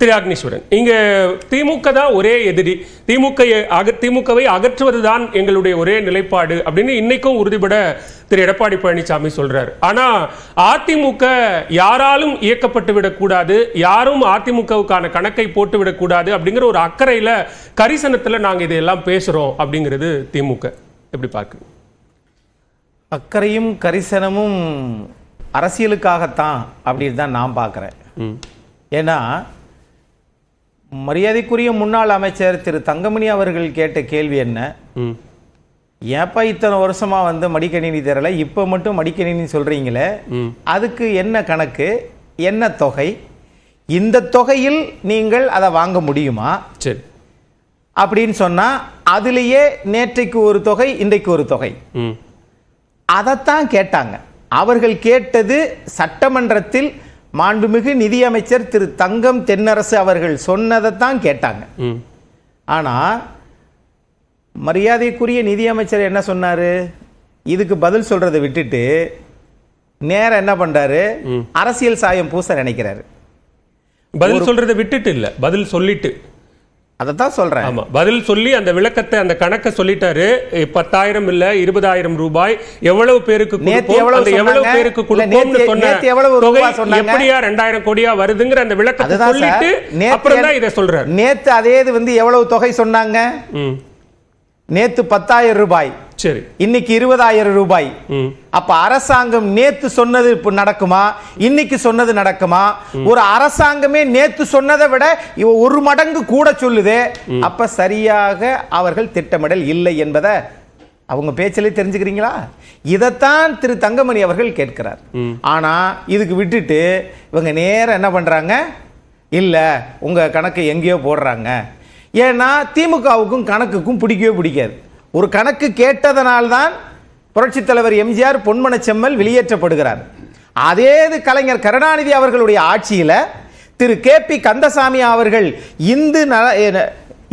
திரு அக்னீஸ்வரன், இங்க திமுக தான் ஒரே எதிரி, திமுகவை அகற்றுவதுதான் எங்களுடைய ஒரே நிலைப்பாடு அப்படின்னு இன்னைக்கும் உறுதிபட திரு எடப்பாடி பழனிசாமி சொல்றாரு. ஆனா அதிமுக யாராலும் இயக்கப்பட்டு விடக்கூடாது, யாரும் அதிமுகவுக்கான கணக்கை போட்டு விடக்கூடாது அப்படிங்கிற ஒரு அக்கறையில கரிசனத்துல நாங்க இதெல்லாம் பேசுறோம் அப்படிங்கிறது திமுக எப்படி பார்க்குறீங்க? அக்கறையும் கரிசனமும் அரசியலுக்காகத்தான் அப்படின்னு தான் நான் பார்க்குறேன். ஏன்னா மரியாதைக்குரிய முன்னாள் அமைச்சர் திரு தங்கமணி அவர்கள் கேட்ட கேள்வி என்ன, ஏப்பா இத்தனை வருஷமா வந்து மடிக்கணினி தரல, இப்போ மட்டும் மடிக்கணினி சொல்றீங்களே, அதுக்கு என்ன கணக்கு, என்ன தொகை, இந்த தொகையில் நீங்கள் அதை வாங்க முடியுமா சரி அப்படின்னு சொன்னா அதுலேயே நேற்றைக்கு ஒரு தொகை, இன்றைக்கு ஒரு தொகை, அதைத்தான் கேட்டாங்க. அவர்கள் கேட்டது சட்டமன்றத்தில் மாண்புமிகு நிதியமைச்சர் திரு தங்கம் தென்னரசு அவர்கள் சொன்னதைத்தான் கேட்டாங்க. ஆனா மரியாதைக்குரிய நிதியமைச்சர் என்ன சொன்னாரு, இதுக்கு பதில் சொல்றதை விட்டுட்டு நேரம் என்ன பண்றாரு, அரசியல் சாயம் பூச நினைக்கிறாரு. பதில் சொல்றதை விட்டுட்டு இல்ல, பதில் சொல்லிட்டு, அதைத்தான் சொல்றேன். ஆமா, பதில் சொல்லி அந்த விளக்கத்தை, அந்த கணக்கை சொல்லிட்டாரு. 10,000 இல்ல 20,000 ரூபாய் எவ்வளவு பேருக்கு எவ்வளவு பேருக்கு கொடுப்போம்னு சொன்ன தொகை எப்படியா 2,000 கோடியா வருதுங்கிற அந்த விளக்கத்தை சொல்லிட்டு அப்புறம் தான் இதை சொல்றாரு. நேத்து அதே இது வந்து எவ்வளவு தொகை சொன்னாங்க, நேத்து 10,000 ரூபாய், சரி இன்னைக்கு 20,000 ரூபாய். அப்ப அரசாங்கம் நேத்து சொன்னது இப்ப நடக்குமா, இன்னைக்கு சொன்னது நடக்குமா? ஒரு அரசாங்கமே நேத்து சொன்னதை விட ஒரு மடங்கு கூட சொல்லுதே, அப்ப சரியாக அவர்கள் திட்டமிடல் இல்லை என்பதை அவங்க பேச்சிலே தெரிஞ்சுக்கிறீங்களா? இதைத்தான் திரு தங்கமணி அவர்கள் கேட்கிறார். ஆனா இதுக்கு விட்டுட்டு இவங்க நேரம் என்ன பண்றாங்க, இல்ல உங்க கணக்கு எங்கேயோ போடுறாங்க. ஏன்னா திமுகவுக்கும் கணக்குக்கும் பிடிக்கவே பிடிக்காது. ஒரு கணக்கு கேட்டதனால்தான் புரட்சித் தலைவர் எம்ஜிஆர் பொன்மனச்செம்மல் வெளியேற்றப்படுகிறார். அதே கலைஞர் கருணாநிதி அவர்களுடைய ஆட்சியில திரு கே.பி. கந்தசாமி அவர்கள்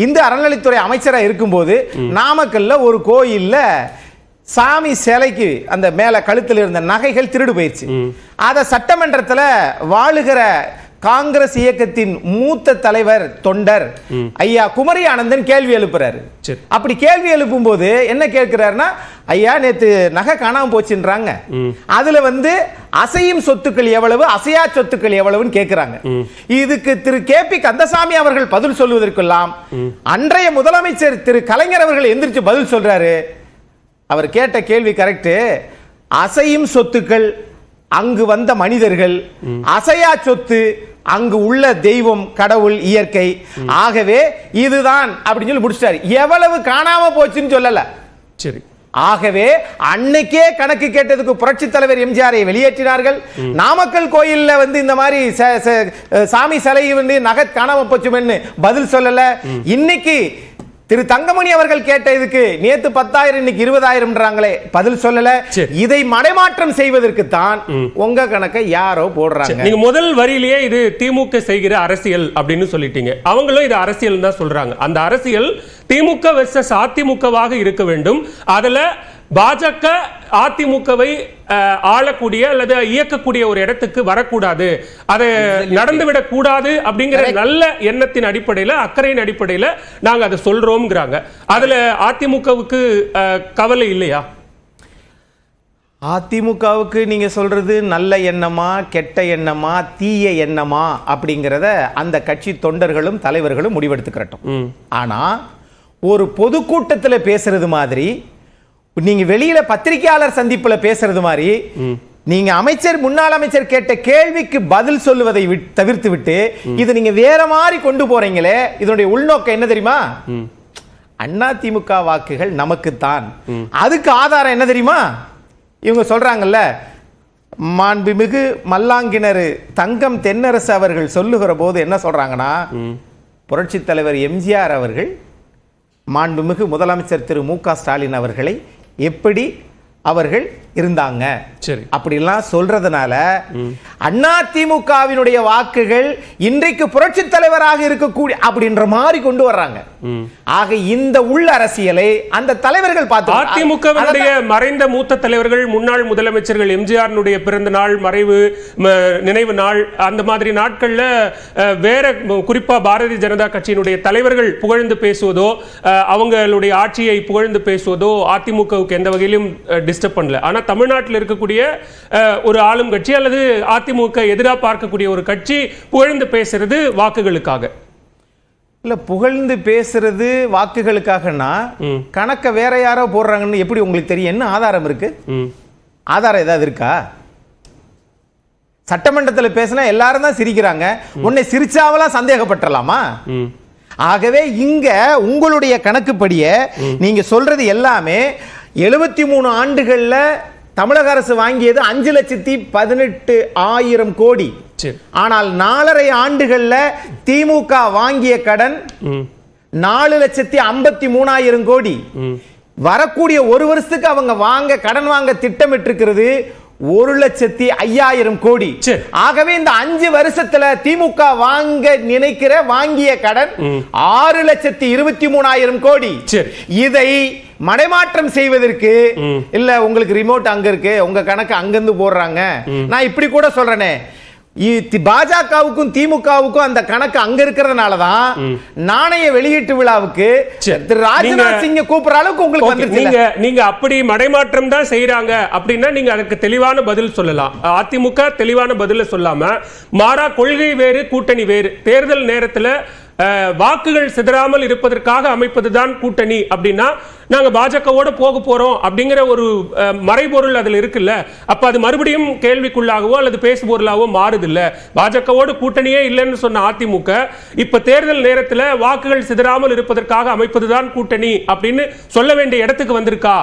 இந்து அறநிலைத்துறை அமைச்சராக இருக்கும்போது நாமக்கல்ல ஒரு கோயில்ல சாமி சிலைக்கு அந்த மேல கழுத்தில் இருந்த நகைகள் திருடு போயிடுச்சு. அத சட்டமன்றத்தில் வாழுகிற காங்கிரஸ் இயக்கத்தின் மூத்த தலைவர் தொண்டர் ஐயா குமரி ஆனந்தன் கேள்வி எழுப்புறாரு. அப்படி கேள்வி எழுப்பும் போது என்ன கேட்கிறாருன்னா, ஐயா நேத்து நகை காணாம போச்சுன்றாங்க, அதுல வந்து அசையும் சொத்துக்கள் எவ்வளவு, அசையா சொத்துக்கள் எவ்வளவுன்னு கேட்கிறாங்க. இதுக்கு திரு கே.பி. கந்தசாமி அவர்கள் பதில் சொல்வதற்கெல்லாம் அன்றைய முதலமைச்சர் திரு கலைஞர் அவர்கள் எந்திரிச்சு பதில் சொல்றாரு. அவர் கேட்ட கேள்வி கரெக்ட். அசையும் சொத்துக்கள் அங்கு வந்த மனிதர்கள், அசையா சொத்து அங்கு உள்ள தெய்வம், கடவுள், இயற்கை, ஆகவே இதுதான் அப்படின்னு சொல்லி முடிச்சிட்டாரு. எவ்வளவு காணாம போச்சுன்னு சொல்லல. சரி, ஆகவே அன்னைக்கே கணக்கு கேட்டதுக்கு புரட்சி தலைவர் எம்ஜிஆரை வெளியேற்றினார்கள். நாமக்கல் கோயில்ல வந்து இந்த மாதிரி சாமி சிலை வந்து நகை காணாம போச்சுன்னு பதில் சொல்லல. இன்னைக்கு திரு தங்கமணி அவர்கள் கேட்டதுக்கு நேத்து 10,000 இன்னைக்கு 20,000 பதில் சொல்லல. இதை மடைமாற்றம் செய்வதற்கு தான் உங்க கணக்கை யாரோ போடுறாங்க. நீங்க முதல் வரியிலேயே இது திமுக செய்கிற அரசியல் அப்படின்னு சொல்லிட்டீங்க. அவங்களும் இது அரசியல் தான் சொல்றாங்க. அந்த அரசியல் திமுக வெர்சஸ் அதிமுகவாக இருக்க வேண்டும். அதுல பாஜக அதிமுகவை ஆளக்கூடிய அல்லது இயக்கக்கூடிய ஒரு இடத்துக்கு வரக்கூடாது, அதை நடந்துவிடக் கூடாது அப்படிங்கிற நல்ல எண்ணத்தின் அடிப்படையில், அக்கறையின் அடிப்படையில் நாங்க அதை சொல்றோம்ங்கிறாங்க. அதுல அதிமுகவுக்கு கவலை இல்லையா? அதிமுகவுக்கு நீங்க சொல்றது நல்ல எண்ணமா, கெட்ட எண்ணமா, தீய எண்ணமா அப்படிங்கிறத அந்த கட்சி தொண்டர்களும் தலைவர்களும் முடிவெடுத்துக்கிறட்டும். ஆனா ஒரு பொதுக்கூட்டத்தில் பேசுறது மாதிரி, நீங்க வெளியில பத்திரிகையாளர் சந்திப்புல பேசுறது மாதிரி, நீங்க முன்னாள் அமைச்சர் கேட்ட கேள்விக்கு பதில் சொல்லுவதை தவிர்த்து விட்டு இதை நீங்க வேற மாதிரி கொண்டு போறீங்களே, இதனுடைய உள்நோக்கம் என்ன தெரியுமா? அதிமுக வாக்குகள் நமக்குத்தான். அதுக்கு ஆதாரம் என்ன தெரியுமா? இவங்க சொல்றாங்கல்ல, மாண்புமிகு மல்லாங்கிணறு தங்கம் தென்னரசு அவர்கள் சொல்லுகிற போது என்ன சொல்றாங்கன்னா, புரட்சி தலைவர் எம்ஜிஆர் அவர்கள் மாண்புமிகு முதலமைச்சர் திரு மு.க. ஸ்டாலின் அவர்களை எப்படி அவர்கள் இருந்தாங்க அப்படிலாம் சொல்றதுனால அதிமுகவினுடைய வாக்குகள் இன்றைக்கு புரட்சி தலைவராக இருக்கக்கூடிய அப்படின்ற மாதிரி கொண்டு வர்றாங்க. ஆக இந்த உள்ள அரசியலை அந்த தலைவர்கள் பார்த்து அதிமுகவினுடைய மறைந்த மூத்த தலைவர்கள், முன்னாள் முதலமைச்சர்கள் எம்ஜிஆர் பிறந்த நாள், மறைவு நினைவு நாள், அந்த மாதிரி நாட்கள்ல வேற குறிப்பா பாரதிய ஜனதா கட்சியினுடைய தலைவர்கள் புகழ்ந்து பேசுவதோ அவங்களுடைய ஆட்சியை புகழ்ந்து பேசுவதோ அதிமுகவுக்கு எந்த வகையிலும் டிஸ்டர்ப் பண்ணல. ஆனா தமிழ்நாட்டில் இருக்கக்கூடிய ஒரு ஆளும் கட்சி அல்லது அதிமுக எதிராக பார்க்கக்கூடிய ஒரு கட்சி புகழ்ந்து பேசுறது வாக்குகளுக்காக இல்ல. புகழ்ந்து பேசுறது வாக்குகளுக்காகனா கணக்க வேற யாரோ போடுறாங்கன்னு எப்படி உங்களுக்கு தெரியும்? என்ன ஆதாரம் இருக்கு? ஆதாரம் ஏதாவது இருக்கா? சட்டமன்றத்தில் பேசினா எல்லாரும் தான் சிரிக்கிறாங்க, உன்னை சிரிச்சாவெல்லாம் சந்தேகப்பட்டலாமா? ஆகவே இங்க உங்களுடைய கணக்குப்படியே நீங்க சொல்றது எல்லாமே 73 ஆண்டுகள்ல தமிழக அரசு வாங்கியது 5,18,000 கோடி. ஆனால் 4.5 ஆண்டுகள்ல திமுக வாங்கிய கடன் 4,53,000 கோடி. வரக்கூடிய ஒரு வருஷத்துக்கு அவங்க கடன் வாங்க திட்டமிட்டு இருக்கிறது 1,05,000 கோடி. ஆகவே இந்த 5 வருஷத்துல திமுக வாங்கிய கடன் 6,23,000 கோடி. இதை மடைமாற்றம் செய்வதற்கு இல்ல உங்களுக்கு ரிமோட் அங்க இருக்கு, உங்க கணக்கு அங்கிருந்து போடுறாங்க. நான் இப்படி கூட சொல்றேனே, பாஜகவுக்கும் திமுகவுக்கும் அந்த கணக்கு அங்க இருக்கிறதுனாலதான் நாணய வெளியீட்டு விழாவுக்கு ராஜ்நாத் சிங் கூப்பிடுற அளவுக்கு உங்களுக்கு வந்துருச்சு. நீங்க அப்படி மடைமாற்றம் தான் செய்யறாங்க அப்படின்னா நீங்க அதுக்கு தெளிவான பதில் சொல்லலாம். அதிமுக தெளிவான பதில சொல்லாம மாறா கொள்கை வேறு கூட்டணி வேறு, தேர்தல் நேரத்தில் வாக்குகள் சிதறாமல் இருப்பதற்காக அமைப்பதுதான் கூட்டணி அப்படின்னா நாங்க பாஜகவோட போக போறோம் அப்படிங்கிற ஒரு மறைபொருள் அதுல இருக்குல்ல. அப்ப அது மறுபடியும் கேள்விக்குள்ளாகவோ அல்லது பேசுபொருளாகவோ மாறுது இல்ல. பாஜகவோட கூட்டணியே இல்லைன்னு சொன்ன அதிமுக இப்ப தேர்தல் நேரத்தில் வாக்குகள் சிதறாமல் இருப்பதற்காக அமைப்பதுதான் கூட்டணி அப்படின்னு சொல்ல வேண்டிய இடத்துக்கு வந்திருக்கா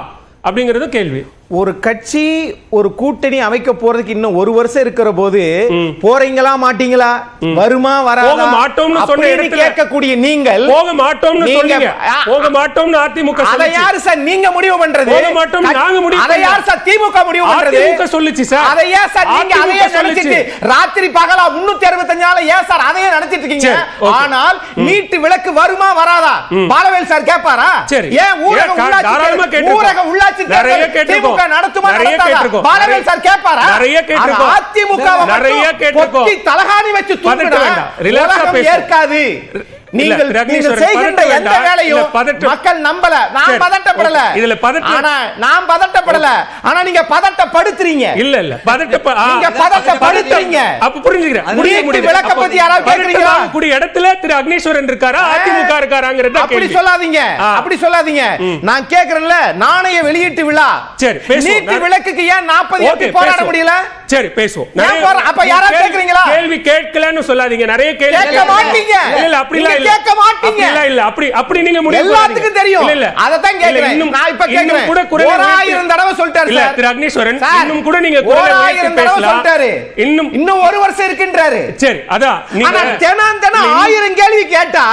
அப்படிங்கிறது கேள்வி. ஒரு கட்சி ஒரு கூட்டணி அமைக்க போறதுக்கு இன்னும் ஒரு வருஷம் இருக்கிற போது போறீங்களா மாட்டீங்களா, வருமா வராதா மாட்டோம்னு சொன்ன இடத்துல கேட்கக்கூடிய நீங்கள் போக மாட்டோம்னு சொன்னீங்க. போக மாட்டோம்னு அதிமுக அதை யார் சார் நீங்க முடிவு பண்றது? போக மாட்டோம் நாங்க முடிவு. அதை யார் சார் திமுக முடிவு பண்றது? அதிமுக சொல்லுச்சு சார். அதை ஏன் சார் நீங்க அதையே நினைச்சிட்டு ராத்திரி பகலா 365 நாள் ஏன் சார் அதையே நினைச்சிட்டு இருக்கீங்க? ஆனால் நீட்டு விளக்கு வருமா வராதா பாலவேல் சார் கேட்பாரா? ஏன் ஊரக உள்ளாட்சி தேர்தல் நடத்துமா நடத்தாதா பாலவேல் சார் கேட்பாரா? நிறைய கேட்டிருக்கோம். அதிமுக நிறைய கேட்டிருக்கோம். தலகாணி வச்சு தூக்குடா உலகம் ஏற்காது. நீங்கள் செய்கின்ற எந்த வேலையும் மக்கள் நம்பல. நான் பதட்டப்படல, இதுல ஆனா நான் பதட்டப்படல, ஆனா நீங்க பதட்டப்படுத்துறீங்க. இல்ல இல்ல நீங்க பதட்டப்படுத்துறீங்க. அப்ப புரிஞ்சுக்கிறேன். விளக்க பத்தி யாராவது கேக்குறீங்களா? கூடிய இடத்துல திரு அக்னீஸ்வரன் இருக்காரா, அதிமுக இருக்காராங்கறத அப்படி சொல்லாதீங்க, அப்படி சொல்லாதீங்க. நான் கேக்குறேன்ல நாணய வெளியீட்டு விழா, சரி நீட்டு விளக்குக்கு ஏன் 40 போராட முடியல? சரி பேசுவோம். அப்ப யாராவது கேக்குறீங்களா? கேள்வி கேட்கலன்னு சொல்லாதீங்க. நிறைய கேள்வி கேட்க மாட்டீங்க. இல்ல அப்படி இல்ல கேட்க மாட்டீங்க. இல்ல அப்படி நீங்க முடிவு எல்லாத்துக்கும் தெரியும். இல்ல அத தான் கேக்குறேன். நான் இப்ப கேக்குறேன். கூட 1000 தடவை சொல்லிட்டாரு சார். திரு அக்னீஸ்வரன் இன்னும் கூட நீங்க 1000 தடவை சொல்லிட்டாரு. இன்னும் ஒரு வருஷம் இருக்குன்றாரு. சரி அதான் நீங்க தினம் 1000 கேள்வி கேட்டா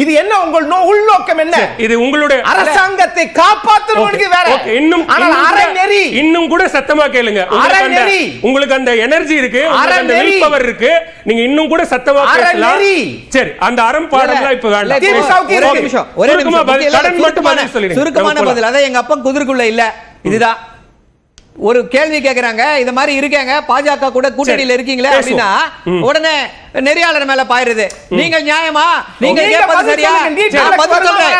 இது என்ன உங்கள் உள்நோக்கம் என்ன? இது உங்களுடைய அரசாங்கத்தை காப்பாத்துறவனுக்கு வேற. இன்னும் கூட சத்தமா கேளுங்க. உங்களுக்கு அந்த எனர்ஜி இருக்கு, அந்த வில் பவர் இருக்கு, நீங்க இன்னும் கூட சத்தமா பேசலாம். சரி அந்த அறம் பாடம்லாம் இப்ப வேண்டாம். சுருக்கமான பதில். அதான் எங்க அப்பா குதிரைக்குள்ள இல்ல. இதுதான் ஒரு கேள்வி கேக்குறாங்க. இது மாதிரி இருக்காங்க பாஜக கூட கூட்டணியில இருக்கீங்களே அப்படின்னா உடனே நெறியாளர் மேல பாயிருது. நீங்க நியாயமா? நீங்க கேட்பது சரியா? பதில் சொல்றேன்.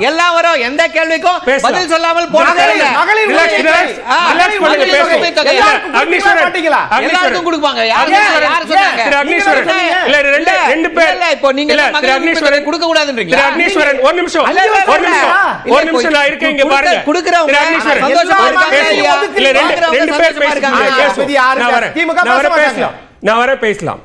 எல்லாம் வரும். எந்த கேள்விக்கும் பதில் சொல்லாமல் போனதே இல்ல. எல்லாருக்கும் கொடுப்பாங்க. யார் சொன்னாங்க? இப்போ நீங்க கொடுக்க கூடாதுன்றீங்க. ஒரு நிமிஷம் நான் இருக்கேன் இங்க பாருங்க. குடுக்குறவங்க சந்தோஷமா இருக்காங்க. ரெண்டு பேர் பேசுறாங்க. நான் வர பேசலாம்.